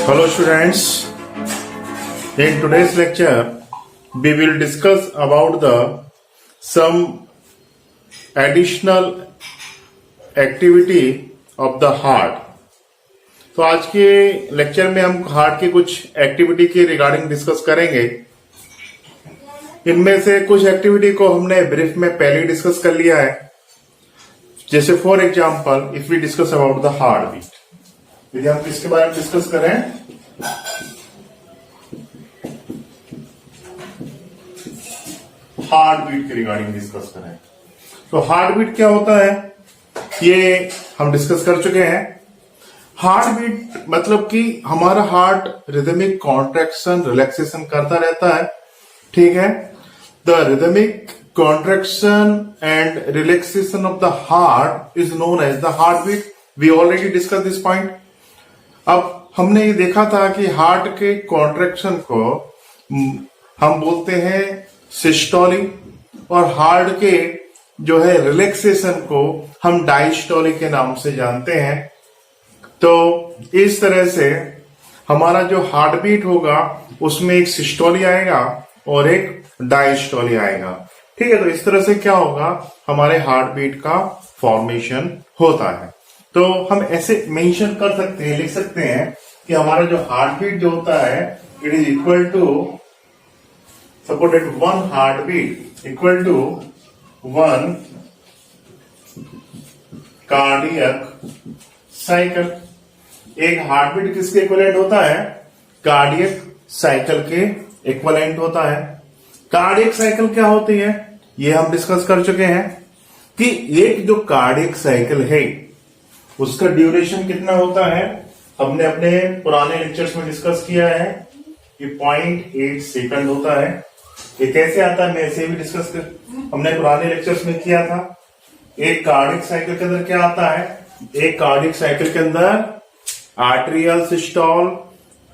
Hello students, in today's lecture we will discuss about the some additional activity of the heart. तो आज के lecture में हम heart की कुछ एक्टिविटी के रिगार्डिंग डिस्कस करेंगे। इनमें से कुछ एक्टिविटी को हमने ब्रीफ में पहले ही डिस्कस कर लिया है, जैसे for example if we discuss about the heart beat. यदि हम किसके बारे में डिस्कस करें, हार्ट बीट के रिगार्डिंग डिस्कस करें, तो हार्ट बीट क्या होता है ये हम डिस्कस कर चुके हैं। हार्ट बीट मतलब कि हमारा हार्ट रिदमिक कॉन्ट्रैक्शन रिलैक्सेशन करता रहता है, ठीक है। The rhythmic contraction and relaxation of the heart is known as the heart beat. We already discuss this point. अब हमने ये देखा था कि हार्ट के कॉन्ट्रैक्शन को हम बोलते हैं सिस्टोली और हार्ट के जो है रिलैक्सेशन को हम डायस्टोली के नाम से जानते हैं। तो इस तरह से हमारा जो हार्ट बीट होगा उसमें एक सिस्टोली आएगा और एक डायस्टोली आएगा, ठीक है। तो इस तरह से क्या होगा, हमारे हार्ट बीट का फॉर्मेशन होता है। तो हम ऐसे मेंशन कर सकते हैं, लिख सकते हैं कि हमारा जो हार्ट बीट जो होता है it is equal to suppose that one heart beat equal to one cardiac cycle. एक हार्ट बीट किसके इक्विवेलेंट होता है, कार्डियक साइकिल के इक्विवेलेंट होता है। कार्डियक साइकिल क्या होती है ये हम डिस्कस कर चुके हैं कि एक जो कार्डियक साइकिल है उसका ड्यूरेशन कितना होता है, हमने अपने पुराने लेक्चर्स में डिस्कस किया है कि 0.8 सेकंड होता है। ये कैसे आता है मैं ऐसे भी डिस्कस हमने पुराने लेक्चर्स में किया था। एक कार्डियक साइकिल के अंदर क्या आता है, एक कार्डियक साइकिल के अंदर arterial systole,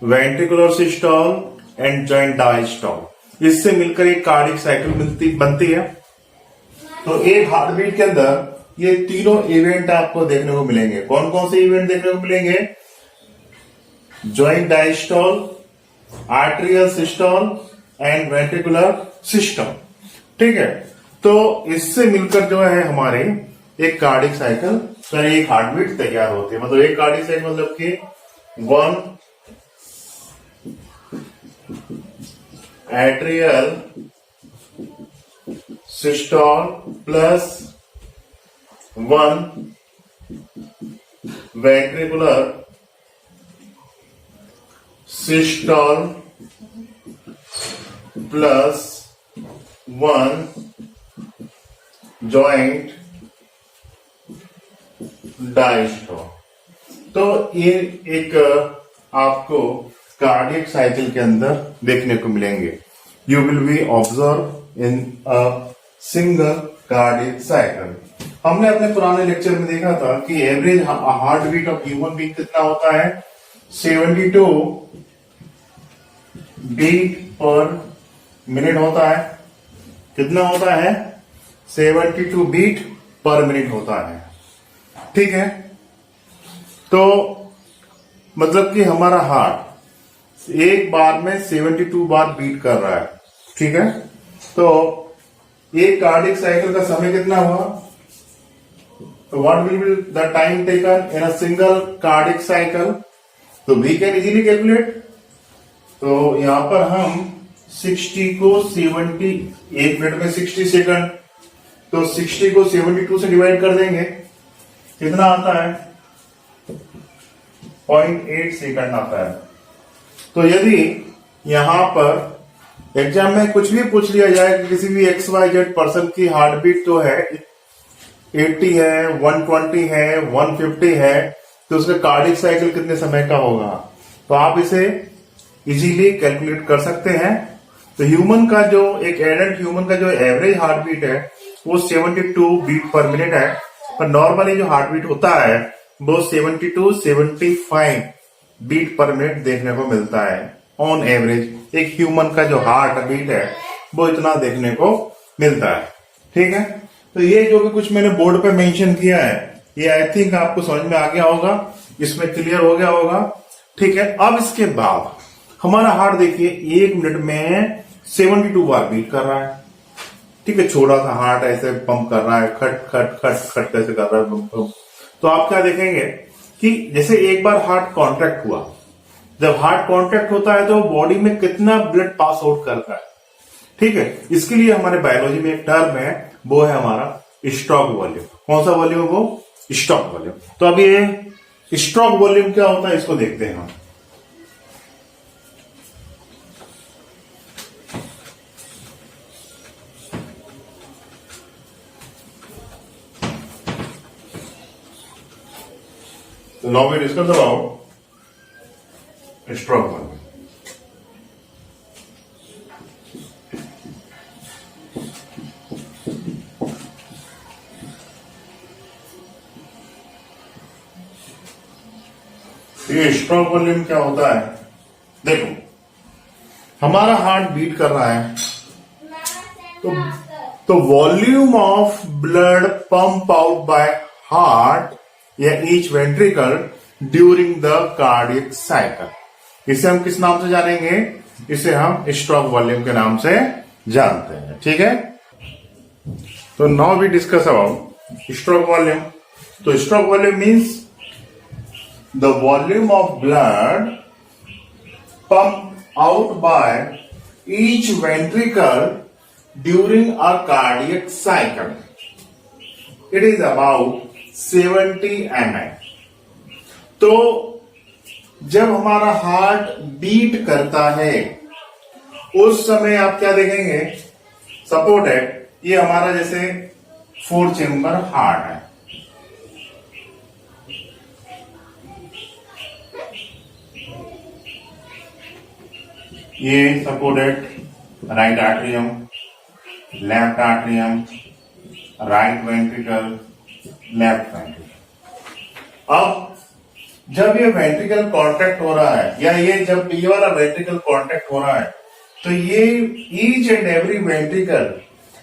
ventricular systole and joint diastole, इससे मिलकर एक कार्डियक साइकिल बनती है। तो एक हार्ट बीट के अंदर ये तीनों इवेंट आपको देखने को मिलेंगे। कौन कौन से इवेंट देखने को मिलेंगे, joint diastole, arterial systole and ventricular system, ठीक है। तो इससे मिलकर जो है हमारे एक कार्डियक साइकिल यानी एक हार्ट बीट तैयार होती है। मतलब एक कार्डियक साइकिल मतलब कि one atrial systole plus one ventricular systole plus one joint diastole. तो ये एक आपको कार्डियक साइकिल के अंदर देखने को मिलेंगे। You will be observe in a single cardiac cycle. हमने अपने पुराने लेक्चर में देखा था कि average heart beat of human being कितना होता है, 72 बीट पर मिनट होता है। कितना होता है, 72 बीट पर मिनट होता है, ठीक है। तो मतलब कि हमारा हार्ट एक बार में 72 बार बीट कर रहा है, ठीक है। तो एक कार्डियक साइकिल का समय कितना हुआ, तो what will be the time taken in a single cardiac cycle, तो वी कैन इजीली कैलकुलेट। तो यहां पर हम 60 को 70, एक मिनट में 60 सेकंड, तो 60 को 72 से डिवाइड कर देंगे, कितना आता है 0.8 सेकंड आता है। तो यदि यहां पर एग्जाम में कुछ भी पूछ लिया जाए कि किसी भी XYZ पर्सन की हार्ट बीट तो है 80 है, 120 है, 150 है, तो उसका कार्डियक साइकिल कितने समय का होगा, तो आप इसे इजीली कैलकुलेट कर सकते हैं। तो ह्यूमन का जो एक एडल्ट ह्यूमन का जो एवरेज हार्ट बीट है वो 72 बीट पर मिनट है, पर नॉर्मली जो हार्ट बीट होता है वो 72-75 बीट पर मिनट देखने को मिलता है ऑन एवरेज। एक ह्यूमन का जो हार्ट बीट है वो इतना देखने को मिलता है, ठीक है। तो ये जो भी कुछ मैंने बोर्ड पे मेंशन किया है ये आई थिंक आपको समझ में आ गया होगा, इसमें क्लियर हो गया होगा। ठीक है। अब इसके बाद हमारा हार्ट देखिए 1 मिनट में 72 बार बीट कर रहा है। ठीक है, छोटा सा हार्ट ऐसे पंप कर रहा है, खट खट खट खट कैसे कर रहा है पंप। तो आप क्या देखेंगे कि जैसे एक बार हार्ट कॉन्ट्रैक्ट हुआ, जब हार्ट कॉन्ट्रैक्ट होता है तो बॉडी में कितना ब्लड पास आउट करता है। ठीक है, इसके लिए हमारे बायोलॉजी में एक टर्म है, वो है हमारा स्ट्रोक वॉल्यूम। कौन सा वॉल्यूम? वो स्ट्रोक वॉल्यूम। तो अब ये स्ट्रोक वॉल्यूम क्या होता है इसको देखते हैं हम। So now we discuss about stroke volume. ये स्ट्रोक वॉल्यूम क्या होता है? देखो, हमारा हार्ट बीट कर रहा है तो volume of blood pump out by heart या each ventricle during the cardiac cycle, इसे हम किस नाम से जानेंगे? इसे हम स्ट्रोक वॉल्यूम के नाम से जानते हैं। ठीक है, तो now we discuss about stroke volume. तो stroke volume means the volume of blood pump out by each ventricle during a cardiac cycle. It is about 70 ml। तो जब हमारा हार्ट बीट करता है उस समय आप क्या देखेंगे? सपोर्टेड, ये हमारा जैसे 4 चेम्बर हार्ट है। ये supported right atrium, left atrium, right ventricle, left ventricle. अब जब ये वेंट्रिकल कॉन्ट्रैक्ट हो रहा है या जब ये वाला वेंट्रिकल कॉन्ट्रैक्ट हो रहा है तो ये each and every ventricle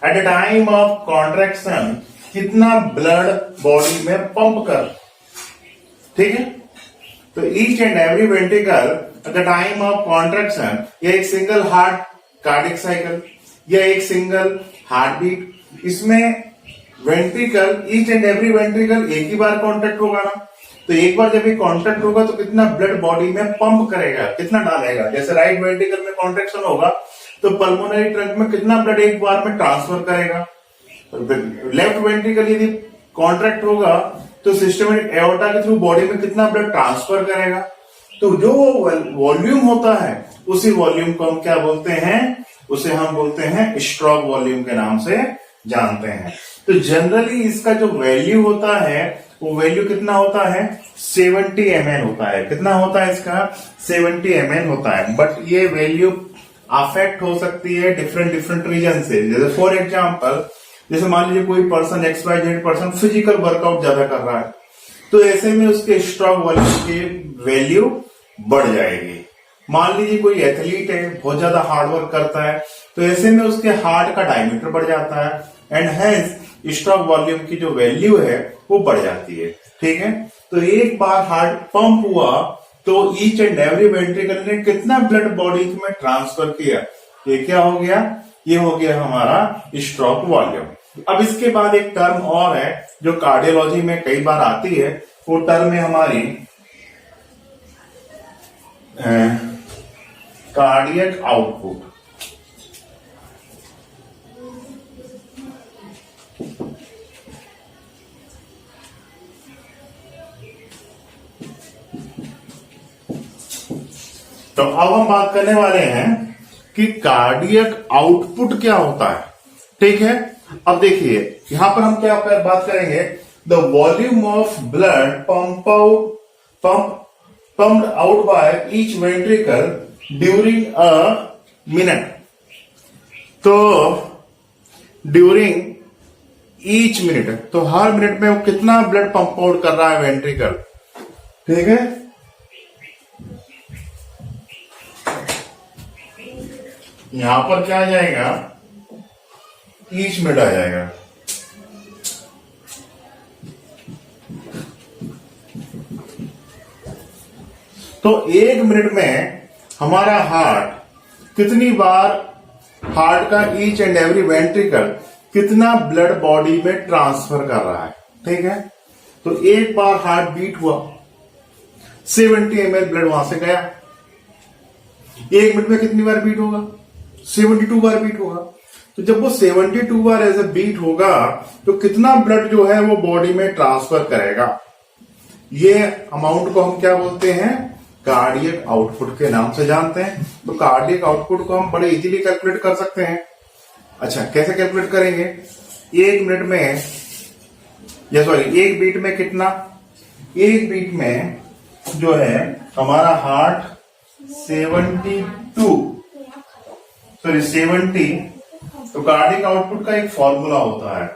at the time of contraction कितना ब्लड बॉडी में पंप कर। ठीक है, तो each and every ventricle at the time of contraction या एक सिंगल हार्ट कार्डियक साइकिल या एक सिंगल हार्ट बीट, इसमें ventricle each and every ventricle एक ही बार कॉन्ट्रैक्ट होगा ना। तो एक बार जब ये कॉन्ट्रैक्ट होगा तो कितना ब्लड बॉडी में पंप करेगा, कितना डालेगा। जैसे राइट वेंट्रिकल में कॉन्ट्रैक्शन होगा तो पल्मोनरी ट्रंक में कितना ब्लड एक बार में ट्रांसफर करेगा। लेफ्ट वेंट्रिकल यदि कॉन्ट्रैक्ट होगा तो सिस्टमेटिक एओर्टा के थ्रू बॉडी में कितना ब्लड ट्रांसफर करेगा। तो जो वॉल्यूम होता है उसी वॉल्यूम को हम क्या बोलते हैं? उसे हम बोलते हैं स्ट्रोक वॉल्यूम के नाम से जानते हैं। तो जनरली इसका जो वैल्यू होता है वो वैल्यू कितना होता है? 70 ml होता है। कितना होता है इसका? 70 ml होता है। बट ये वैल्यू अफेक्ट हो सकती है डिफरेंट रीजन से। जैसे फॉर एग्जांपल, जैसे मान लीजिए कोई person XYZ person physical workout ज्यादा कर रहा है तो ऐसे में उसके स्ट्रोक वॉल्यूम की वैल्यू बढ़ जाएगी। मान लीजिए कोई एथलीट है, बहुत ज्यादा हार्ड वर्क करता है तो ऐसे में उसके हार्ट का डायमीटर बढ़ जाता है एंड हेंस स्ट्रोक वॉल्यूम की जो वैल्यू है वो बढ़ जाती है। ठीक है, तो एक बार हार्ट पंप हुआ तो ईच एंड एवरी वेंट्रिकल ने कितना ब्लड बॉडी में ट्रांसफर किया, ये क्या हो गया? ये हो गया हमारा स्ट्रोक वॉल्यूम। अब इसके बाद एक टर्म और है जो कार्डियोलॉजी में कई बार आती है, वो टर्म है हमारी कार्डियक आउटपुट। तो अब हम बात करने वाले हैं कि कार्डियक आउटपुट क्या होता है। ठीक है, अब देखिए यहां पर हम क्या बात करेंगे? The volume of blood pumped out by each ventricle during a minute। तो ड्यूरिंग ईच मिनट, तो हर मिनट में वो कितना ब्लड पंप आउट कर रहा है वेंट्रिकल। ठीक है, यहां पर क्या आ जाएगा? ईच मिनट आ जाएगा। तो 1 मिनट में हमारा हार्ट कितनी बार, हार्ट का ईच एंड एवरी वेंट्रिकल कितना ब्लड बॉडी में ट्रांसफर कर रहा है, ठीक है। तो एक बार हार्ट बीट हुआ, 70 ml ब्लड वहां से गया। 1 मिनट में कितनी बार बीट होगा? 72 बार बीट होगा। तो जब वो 72 बार ऐसे बीट होगा तो कितना ब्लड जो है वो बॉडी में ट्रांसफर करेगा? ये अमाउंट को हम क्या बोलते हैं? कार्डियक आउटपुट के नाम से जानते हैं। तो कार्डियक आउटपुट को हम बड़े इजीली कैलकुलेट कर सकते हैं। अच्छा, कैसे कैलकुलेट करेंगे? 1 मिनट में, या सॉरी 1 बीट में कितना? 1 बीट में जो है हमारा हार्ट 70, तो कार्डियक आउटपुट का एक फॉर्मूला होता है।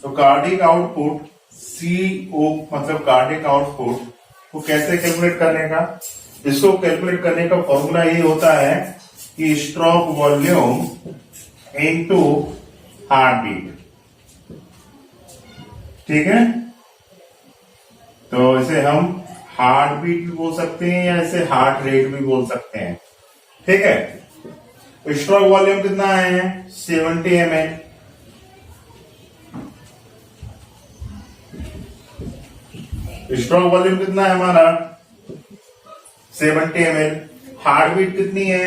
तो कार्डियक आउटपुट CO, मतलब कार्डियक आउटपुट को कैसे कैलकुलेट करने का? इसको कैलकुलेट करने का फॉर्मूला ये होता है कि stroke volume into heart beat, ठीक है। तो इसे हम हार्ट बीट भी बोल सकते हैं या इसे हार्ट रेट भी बोल सकते हैं, ठीक है। स्ट्रोक वॉल्यूम कितना है? 70 ml। स्ट्रोक वॉल्यूम कितना है हमारा? 70 ml। हार्ट बीट कितनी है?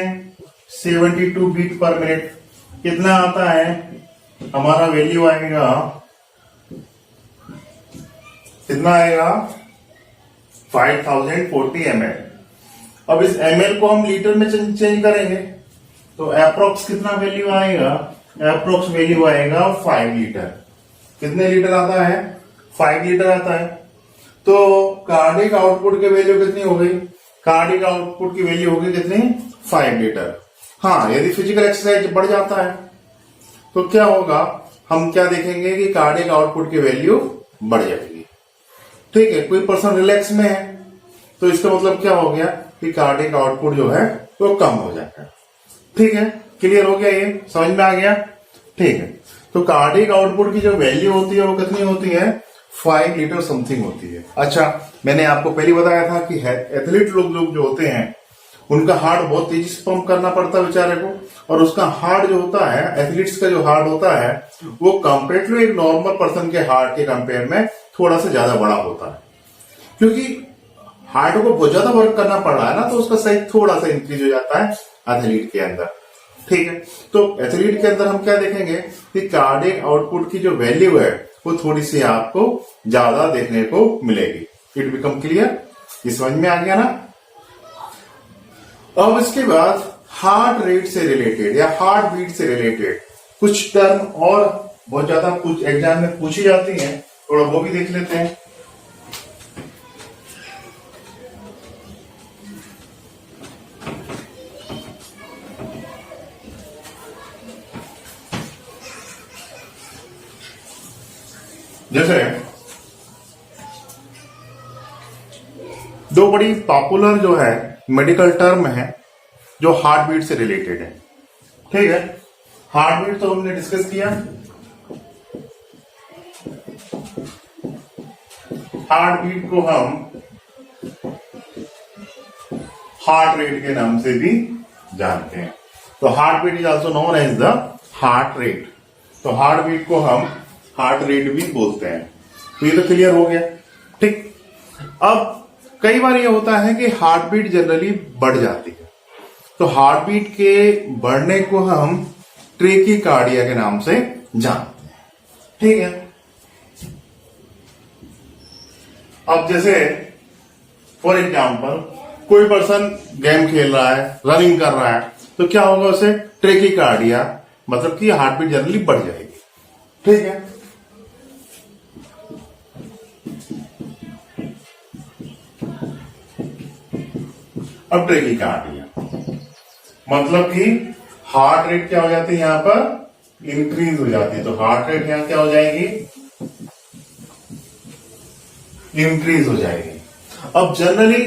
72 बीट पर मिनट। कितना आता है? हमारा वैल्यू आएगा, कितना आएगा? 5040 ml। अब इस ml को हम लीटर में चेंज करेंगे तो अप्रोक्स कितना वैल्यू आएगा? अप्रोक्स वैल्यू आएगा 5 लीटर। कितने लीटर आता है? 5 लीटर आता है। तो कार्डियक आउटपुट की वैल्यू कितनी हो गई? कार्डियक आउटपुट की वैल्यू होगी कितनी? 5 लीटर। हाँ, यदि फिजिकल एक्सरसाइज बढ़ जाता है तो क्या होगा? हम क्या देखेंगे कि कार्डियक आउटपुट की वैल्यू बढ़ जाएगी, ठीक है। कोई पर्सन रिलैक्स में है तो इसका मतलब क्या हो गया कि कार्डियक आउटपुट जो है वो कम हो जाएगा, ठीक है। क्लियर हो गया? ये समझ में आ गया? ठीक है। तो कार्डियक आउटपुट की जो वैल्यू होती है वो कितनी होती है? 5 लीटर समथिंग होती है। अच्छा, मैंने आपको पहले बताया था कि एथलीट लोग जो होते हैं उनका हार्ट बहुत तेजी से पंप करना पड़ता है बेचारे को, और उसका हार्ट जो होता है, एथलीट्स का जो हार्ट होता है वो कंपेरेटिवली एक नॉर्मल पर्सन के हार्ट के कंपेयर में थोड़ा सा ज्यादा बड़ा होता है, क्योंकि हार्ट को बहुत ज्यादा वर्क करना पड़ रहा है ना, तो उसका साइज थोड़ा सा इंक्रीज हो जाता है एथलीट के अंदर, ठीक है। तो एथलीट के अंदर हम क्या देखेंगे कि कार्डियक आउटपुट की जो वैल्यू है वो थोड़ी सी आपको ज्यादा देखने को मिलेगी। It become clear? ये समझ में आ गया ना? अब इसके बाद हार्ट रेट से रिलेटेड या हार्ट बीट से रिलेटेड कुछ टर्म और बहुत ज्यादा कुछ एग्जाम में पूछी जाती हैं, थोड़ा वो भी देख लेते हैं। जैसे दो बड़ी पॉपुलर जो है मेडिकल टर्म है जो हार्ट बीट से रिलेटेड है, ठीक है। हार्ट बीट तो हमने डिस्कस किया। हार्ट बीट को हम हार्ट रेट के नाम से भी जानते हैं। तो heart beat is also known as the heart rate. तो हार्ट बीट को हम हार्ट रेट भी बोलते हैं। तो ये तो क्लियर हो गया, ठीक। अब कई बार ये होता है कि हार्ट बीट जनरली बढ़ जाती है, तो हार्ट बीट के बढ़ने को हम ट्रेकीकार्डिया के नाम से जानते हैं, ठीक है। अब जैसे फॉर एग्जाम्पल कोई पर्सन गेम खेल रहा है, रनिंग कर रहा है, तो क्या होगा उसे? ट्रेकीकार्डिया, मतलब कि हार्ट बीट जनरली बढ़ जाएगी, ठीक है। अब ट्रेकीकार्डिया मतलब कि हार्ट रेट क्या हो जाती है? यहां पर इंक्रीज हो जाती है। तो हार्ट रेट यहां क्या हो जाएगी? इंक्रीज हो जाएगी। अब जनरली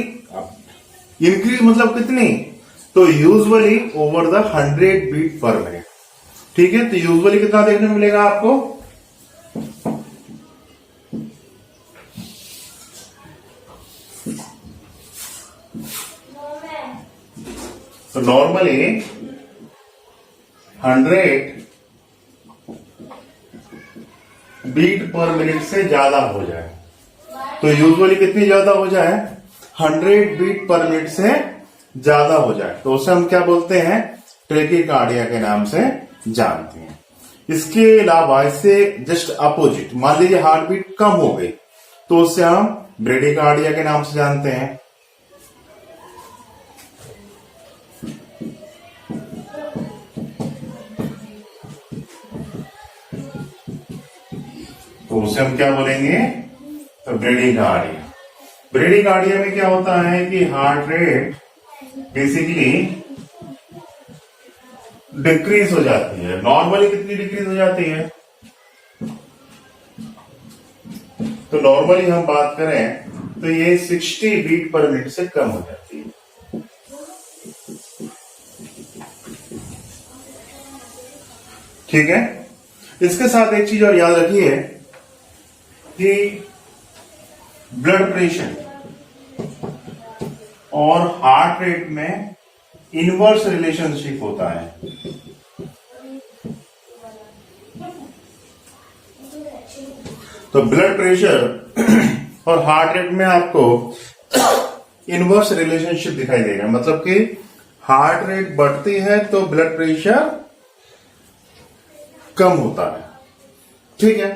इंक्रीज मतलब कितनी? तो usually over the 100 beat per minute, ठीक है। तो यूजुअली कितना देखने को मिलेगा आपको? तो नॉर्मली 100 बीट पर मिनट से ज्यादा हो जाए, तो यूजुअली कितनी ज्यादा हो जाए, 100 बीट पर मिनट से ज्यादा हो जाए तो उसे हम क्या बोलते हैं, ट्रेकिकार्डिया के नाम से जानते हैं। इसके अलावा इससे जस्ट अपोजिट, मान लीजिए हार्ट बीट कम हो गई तो उससे हम ब्रेडिकार्डिया के नाम से जानते हैं। तो उसे हम क्या बोलेंगे, तो ब्रेडिकार्डिया। ब्रेडिकार्डिया में क्या होता है कि हार्ट रेट बेसिकली डिक्रीज हो जाती है। नॉर्मली कितनी डिक्रीज हो जाती है, तो नॉर्मली हम बात करें तो ये 60 बीट पर मिनट से कम हो जाती है। ठीक है, इसके साथ एक चीज और याद रखिए कि ब्लड प्रेशर और हार्ट रेट में इनवर्स रिलेशनशिप होता है। तो ब्लड प्रेशर और हार्ट रेट में आपको इनवर्स रिलेशनशिप दिखाई देगा, मतलब कि हार्ट रेट बढ़ती है तो ब्लड प्रेशर कम होता है, ठीक है,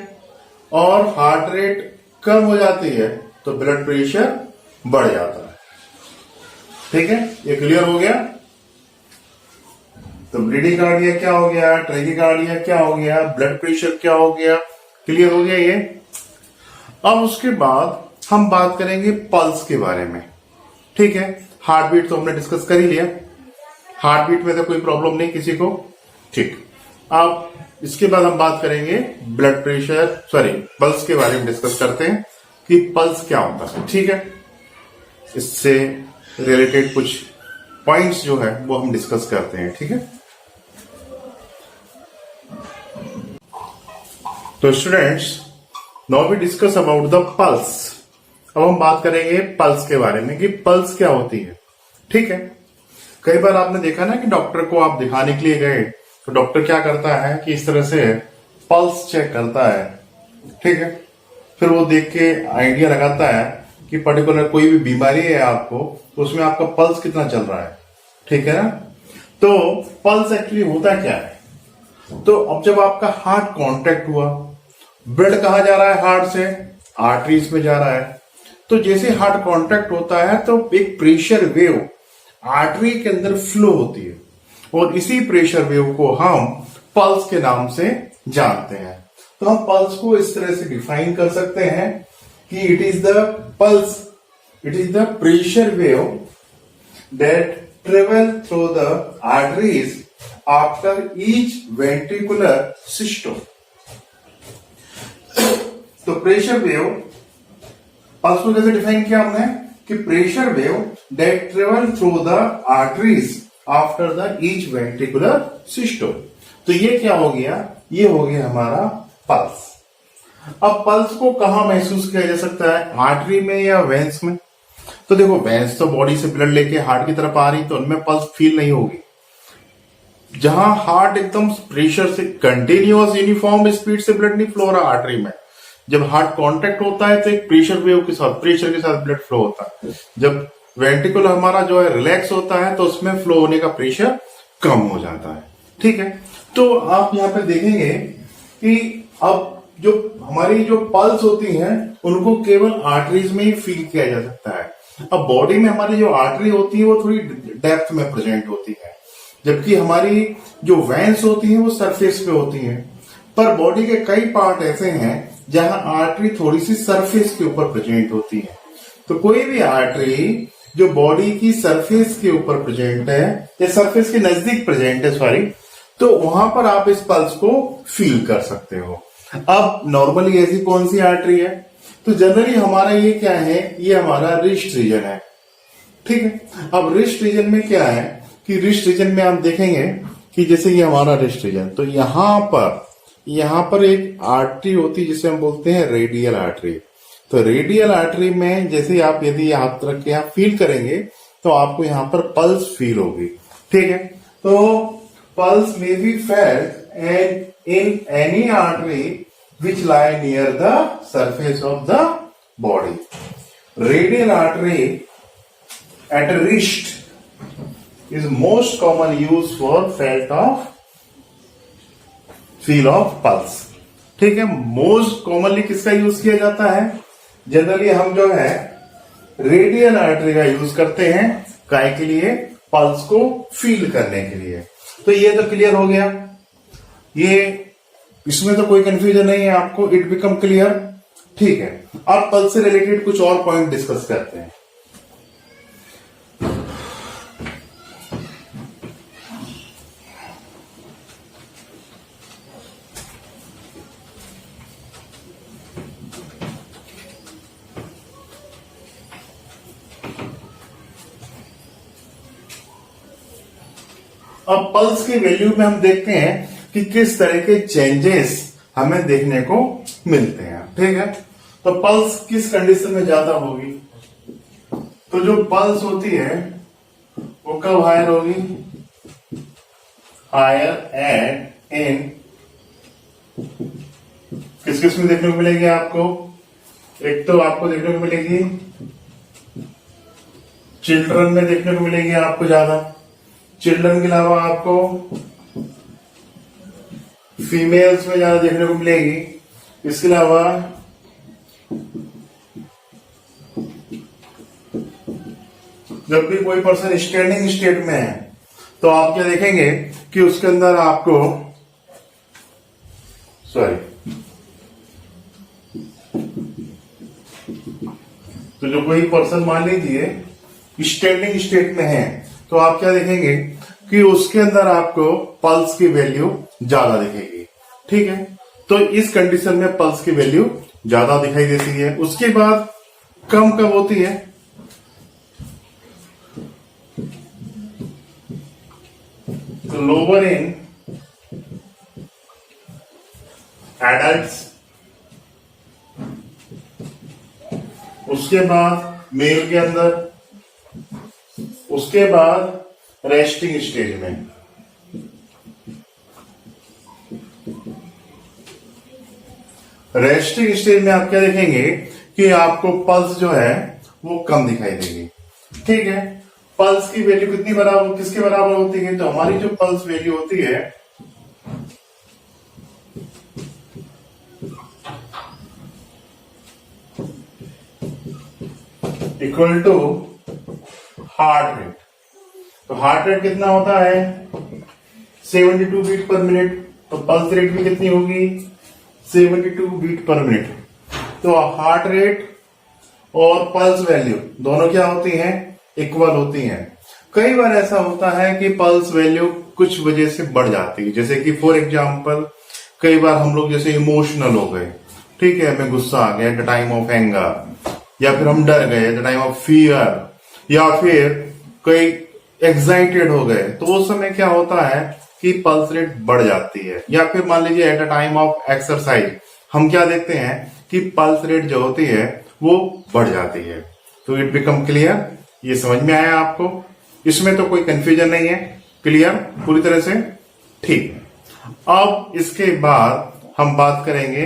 और हार्ट रेट कम हो जाती है तो ब्लड प्रेशर बढ़ जाता है। ठीक है, ये क्लियर हो गया। तो ब्रेडिकार्डिया क्या हो गया, ट्रेकिकार्डिया क्या हो गया, ब्लड प्रेशर क्या हो गया, क्लियर हो गया ये। अब उसके बाद हम बात करेंगे पल्स के बारे में। ठीक है, हार्ट बीट तो हमने डिस्कस कर ही लिया, हार्ट बीट में तो कोई प्रॉब्लम नहीं किसी को। ठीक, अब इसके बाद हम बात करेंगे ब्लड प्रेशर, पल्स के बारे में डिस्कस करते हैं कि पल्स क्या होता है। ठीक है, इससे रिलेटेड कुछ पॉइंट्स जो है वो हम डिस्कस करते हैं। ठीक है, तो students, now we discuss about the pulse. अब हम बात करेंगे पल्स के बारे में कि पल्स क्या होती है। ठीक है, कई बार आपने देखा ना कि डॉक्टर को आप दिखाने के लिए गए तो डॉक्टर क्या करता है कि इस तरह से पल्स चेक करता है। ठीक है, फिर वो देख के आइडिया लगाता है कि पर्टिकुलर कोई भी बीमारी है आपको तो उसमें आपका पल्स कितना चल रहा है। ठीक है ना, तो पल्स एक्चुअली होता क्या है, तो अब जब आपका हार्ट कांटेक्ट हुआ, ब्लड कहाँ जा रहा है, हार्ट से आर्टरीज में जा रहा है, तो जैसे हार्ट कांटेक्ट होता है तो एक प्रेशर वेव आर्टरी के अंदर फ्लो होती है और इसी प्रेशर वेव को हम पल्स के नाम से जानते हैं। तो हम पल्स को इस तरह से डिफाइन कर सकते हैं कि it is the pulse, it is the pressure wave that travel through the arteries after each ventricular system. तो प्रेशर वेव, पल्स को कैसे डिफाइन किया हमने कि pressure wave that travel through the arteries after the each ventricular system. तो ये क्या हो गया, ये हो गया हमारा पल्स। अब पल्स को कहां महसूस किया जा सकता है, आर्टरी में या वेंस में। तो देखो, वेंस तो बॉडी से ब्लड लेके हार्ट की तरफ आ रही तो उनमें पल्स फील नहीं होगी। जहां हार्ट एकदम प्रेशर से कंटिन्यूअस यूनिफॉर्म स्पीड से ब्लड नहीं फ्लो हो रहा आर्टरी में, जब हार्ट कांटेक्ट होता है तो एक प्रेशर वेव के साथ, प्रेशर के साथ ब्लड फ्लो होता है। जब वेंट्रिकल हमारा जो है रिलैक्स होता है तो उसमें फ्लो होने का प्रेशर कम हो जाता है। ठीक है, तो आप यहाँ पे देखेंगे कि अब जो हमारी जो पल्स होती हैं उनको केवल आर्टरीज में ही फील किया जा सकता है। अब बॉडी में हमारी जो आर्टरी होती है वो थोड़ी डेप्थ में प्रेजेंट होती है, जबकि हमारी जो वेंस होती है वो सरफेस पे होती है। पर बॉडी के कई पार्ट ऐसे हैं जहां आर्टरी थोड़ी सी सरफेस के ऊपर प्रेजेंट होती है। तो कोई भी आर्टरी जो बॉडी की सरफेस के ऊपर प्रेजेंट है या सरफेस के नजदीक प्रेजेंट है तो वहां पर आप इस पल्स को फील कर सकते हो। अब नॉर्मली ऐसी कौन सी आर्टरी है, तो जनरली हमारा ये क्या है, ये हमारा रिस्ट रीजन है। ठीक है, अब रिस्ट रीजन में क्या है कि रिस्ट रीजन में आप देखेंगे कि जैसे ये हमारा रिस्ट रीजन, तो यहां पर एक आर्टरी होती है जिसे हम बोलते हैं रेडियल आर्टरी। तो रेडियल आर्टरी में जैसे आप यदि हाथ रख के यहां फील करेंगे तो आपको यहां पर पल्स फील होगी। ठीक ठीक है। तो pulse may be felt and in any artery which lie near the surface of the body. Radial artery at a wrist is most common use for feel of pulse. ठीक है, most commonly किसका use किया जाता है? Generally हम जो है radial artery का यूज करते हैं, काय के लिए? पल्स को फील करने के लिए। तो ये तो क्लियर हो गया, ये इसमें तो कोई कंफ्यूजन नहीं है आपको, इट बिकम क्लियर। ठीक है, अब पल्स से रिलेटेड कुछ और पॉइंट डिस्कस करते हैं। अब पल्स की वैल्यू में हम देखते हैं कि किस तरह के चेंजेस हमें देखने को मिलते हैं। ठीक है, तो पल्स किस कंडीशन में ज्यादा होगी? तो जो पल्स होती है वो कब हायर होगी? हायर एट इन किस किस में देखने को मिलेगी आपको? एक तो आपको देखने को मिलेगी चिल्ड्रन में देखने को मिलेगी आपको ज्यादा। चिल्ड्रन के अलावा आपको फीमेल्स में ज्यादा देखने को मिलेगी। इसके अलावा जब भी कोई पर्सन स्टैंडिंग स्टेट में है तो आप क्या देखेंगे कि उसके अंदर आपको तो जो कोई पर्सन मान लीजिए स्टैंडिंग स्टेट में है तो आप क्या देखेंगे कि उसके अंदर आपको पल्स की वैल्यू ज्यादा दिखेगी। ठीक है, तो इस कंडीशन में पल्स की वैल्यू ज्यादा दिखाई देती है। उसके बाद कम कब होती है? तो लोअर इन एडल्ट्स, उसके बाद मेल के अंदर, उसके बाद रेस्टिंग स्टेज में। रेस्टिंग स्टेज में आप क्या देखेंगे कि आपको पल्स जो है वो कम दिखाई देगी। ठीक है, पल्स की वैल्यू कितनी बराबर, किसके बराबर होती है? तो हमारी जो पल्स वैल्यू होती है इक्वल टू हार्ट रेट। तो हार्ट रेट कितना होता है? 72 बीट पर मिनट। तो पल्स रेट भी कितनी होगी? 72 बीट पर मिनट। तो हार्ट रेट और पल्स वैल्यू दोनों क्या होती हैं? इक्वल होती हैं। कई बार ऐसा होता है कि पल्स वैल्यू कुछ वजह से बढ़ जाती है, जैसे कि फॉर एग्जांपल कई बार हम लोग जैसे इमोशनल हो गए, ठीक है, हमें गुस्सा आ गया at the time of anger, या फिर हम डर गए at the time of fear, या फिर कोई एक्साइटेड हो गए, तो उस समय क्या होता है कि पल्स रेट बढ़ जाती है। या फिर मान लीजिए at a time of exercise हम क्या देखते हैं कि पल्स रेट जो होती है वो बढ़ जाती है। तो इट बिकम क्लियर। ये समझ में आया आपको? इसमें तो कोई कंफ्यूजन नहीं है, क्लियर पूरी तरह से? ठीक है, अब इसके बाद हम बात करेंगे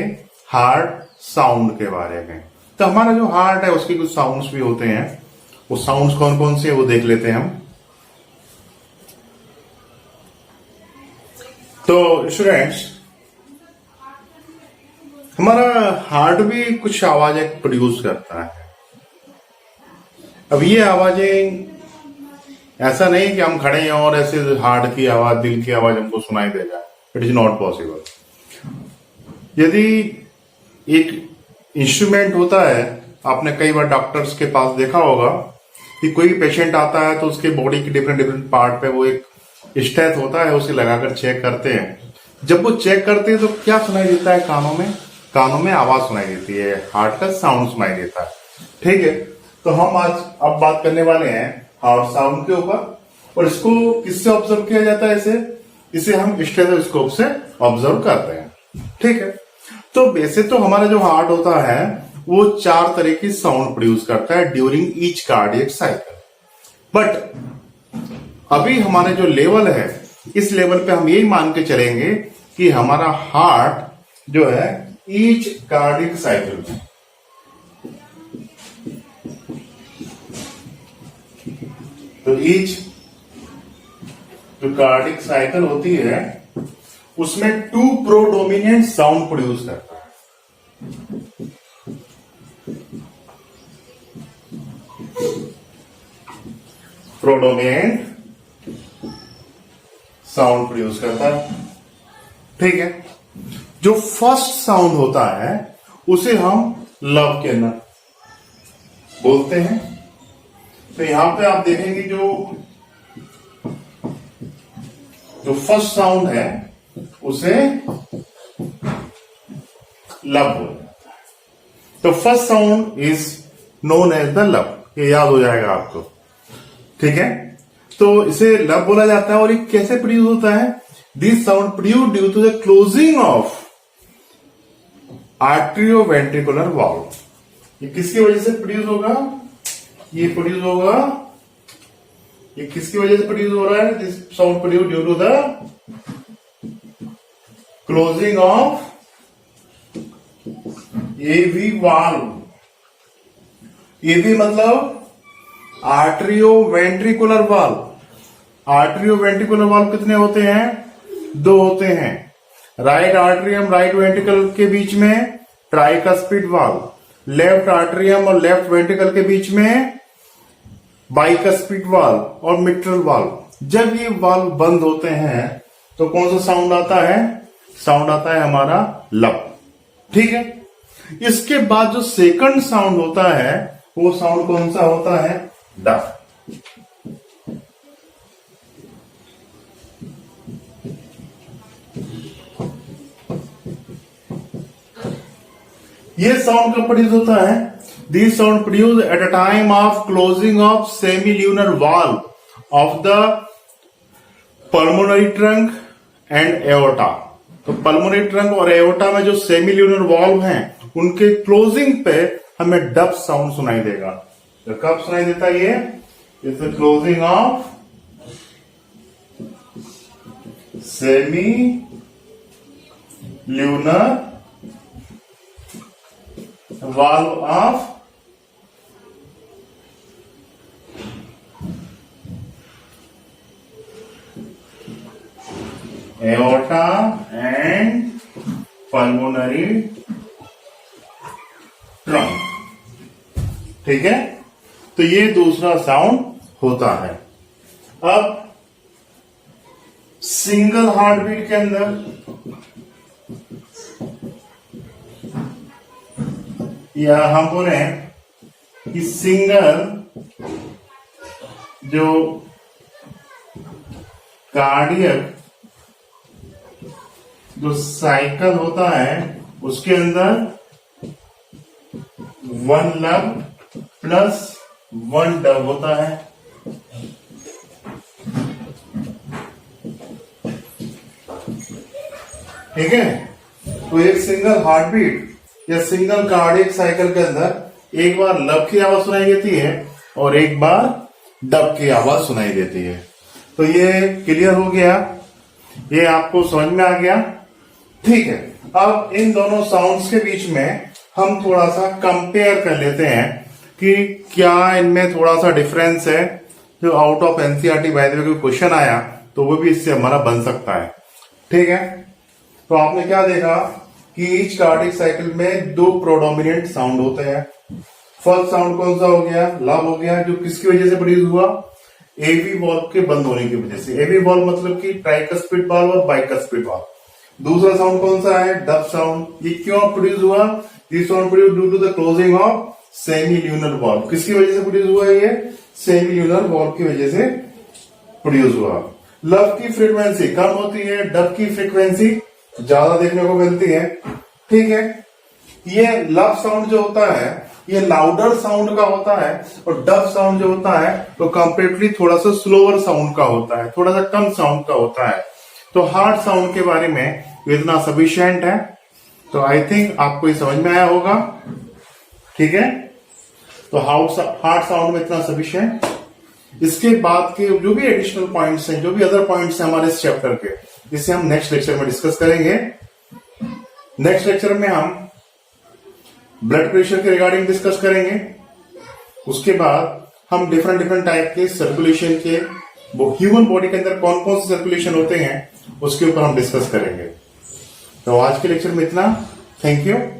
हार्ट साउंड के बारे में। तो हमारा जो हार्ट है उसके कुछ साउंड्स भी होते हैं, वो साउंड्स कौन कौन से वो देख लेते हैं हम। तो स्टूडेंट्स, हमारा हार्ट भी कुछ आवाजें प्रोड्यूस करता है। अब ये आवाजें ऐसा नहीं कि हम खड़े हैं और ऐसे हार्ट की आवाज, दिल की आवाज हमको सुनाई दे जाए, इट इज नॉट पॉसिबल। यदि एक इंस्ट्रूमेंट होता है, आपने कई बार डॉक्टर्स के पास देखा होगा कि कोई पेशेंट आता है तो उसके बॉडी के डिफरेंट डिफरेंट पार्ट पे वो एक स्टेथ होता है, उसे लगाकर चेक करते हैं। जब वो चेक करते हैं तो क्या सुनाई देता है? कानों में आवाज सुनाई देती है, हार्ट का साउंड सुनाई देता है। ठीक है, तो हम आज अब बात करने वाले हैं हार्ट साउंड के ऊपर, और इसको किससे ऑब्जर्व किया जाता है? इसे हम स्टेथोस्कोप से ऑब्जर्व करते हैं। ठीक है, तो वैसे तो हमारा जो हार्ट होता है वो 4 तरह की साउंड प्रोड्यूस करता है during each cardiac cycle. But अभी हमारे जो लेवल है, इस लेवल पे हम यही मान के चलेंगे कि हमारा हार्ट जो है ईच कार्डिक साइकिल, तो ईच जो कार्डिक साइकिल होती है उसमें 2 प्रोडोमिनेंट साउंड प्रोड्यूस करता है। प्रोडोमिनेंट साउंड प्रोड्यूस करता है, ठीक है। जो फर्स्ट साउंड होता है उसे हम लव के अंदर बोलते हैं। तो यहां पे आप देखेंगे जो फर्स्ट साउंड है उसे लव बोला जाता है। तो first sound is known as the lub, ये याद हो जाएगा आपको, ठीक है। तो इसे लव बोला जाता है। और ये कैसे प्रोड्यूस होता है? This sound produce due to the closing of atrioventricular valve. ये किसकी वजह से प्रोड्यूस होगा? ये प्रोड्यूस होगा, ये किसकी वजह से प्रोड्यूस हो रहा है? This sound produce due to the closing of AV valve. AV मतलब आर्ट्रियोवेंट्रिकुलर वाल्व। आर्ट्रियोवेंट्रिकुलर वाल्व कितने होते हैं? 2 होते हैं। राइट आर्ट्रियम राइट वेंट्रिकल के बीच में ट्राइकस्पिड वाल्व, लेफ्ट आर्ट्रियम और लेफ्ट वेंट्रिकल के बीच में बाइकस्पिड वाल्व और मिट्रल वाल्व। जब ये वाल्व बंद होते हैं तो कौन सा साउंड आता है? साउंड आता है हमारा लब, ठीक है। इसके बाद जो सेकंड साउंड होता है वो साउंड कौन सा होता है? डफ। ये साउंड कब प्रोड्यूस होता है? This sound produce at a time of closing of semi lunar valve of the pulmonary trunk and aorta. तो पल्मोनरी ट्रंक और एओर्टा में जो सेमी ल्यूनर वाल्व हैं उनके क्लोजिंग पे हमें डफ साउंड सुनाई देगा। तो कब सुनाई देता है ये? It's the closing of semi lunar valve of aorta and pulmonary trunk, ठीक है। तो ये दूसरा साउंड होता है। अब सिंगल हार्ट बीट के अंदर या हम बोले कि सिंगल जो कार्डियक जो साइकिल होता है उसके अंदर 1 लव प्लस 1 डब होता है। ठीक है। तो एक सिंगल हार्ट बीट या सिंगल कार्डियक साइकिल के अंदर एक बार लब की आवाज सुनाई देती है और एक बार डब की आवाज सुनाई देती है। तो ये क्लियर हो गया, ये आपको समझ में आ गया, ठीक है। अब इन दोनों साउंड्स के बीच में हम थोड़ा सा कंपेयर कर लेते हैं कि क्या इनमें थोड़ा सा डिफरेंस है। जो out of NCERT by the way कोई क्वेश्चन आया तो वो भी इससे हमारा बन सकता है, ठीक है। तो आपने क्या देखा कि ईच कार्डिक साइकिल में 2 प्रोडोमिनेंट साउंड होते हैं। फर्स्ट साउंड कौन सा हो गया? लब हो गया, जो किसकी वजह से प्रोड्यूस हुआ? एवी वॉल्व के बंद होने की वजह से। एवी वॉल्व मतलब कि ट्राइकस्पिड वाल्व और बाइकस्पिड वाल्व। दूसरा साउंड कौन सा है? Dub sound. ये क्यों प्रोड्यूस हुआ? This sound produce due to the closing of semi lunar valve. किसकी वजह से प्रोड्यूस हुआ? ये सेमी ल्यूनर वाल्व की वजह से प्रोड्यूस हुआ। लब की फ्रीक्वेंसी कम होती है, डब की फ्रीक्वेंसी ज्यादा देखने को मिलती है, ठीक है। ये लब साउंड जो होता है ये लाउडर साउंड का होता है और डब साउंड जो होता है तो कंपेरेटिवली थोड़ा सा स्लोअर साउंड का होता है, थोड़ा सा कम साउंड का होता है। तो हार्ट साउंड के बारे में इतना सफिशिएंट है। तो आई थिंक आपको ये समझ में आया होगा, ठीक है। तो हार्ट साउंड में इतना सफिशिएंट। इसके बाद के जो भी एडिशनल पॉइंट्स हैं, जो भी अदर पॉइंट्स हैं हमारे इस चैप्टर के, जिसे हम नेक्स्ट लेक्चर में डिस्कस करेंगे। नेक्स्ट लेक्चर में हम ब्लड प्रेशर के रिगार्डिंग डिस्कस करेंगे। उसके बाद हम डिफरेंट टाइप के सर्कुलेशन के, वो ह्यूमन बॉडी के अंदर कौन कौन से सर्कुलेशन होते हैं उसके ऊपर हम डिस्कस करेंगे। तो आज के लेक्चर में इतना। Thank you.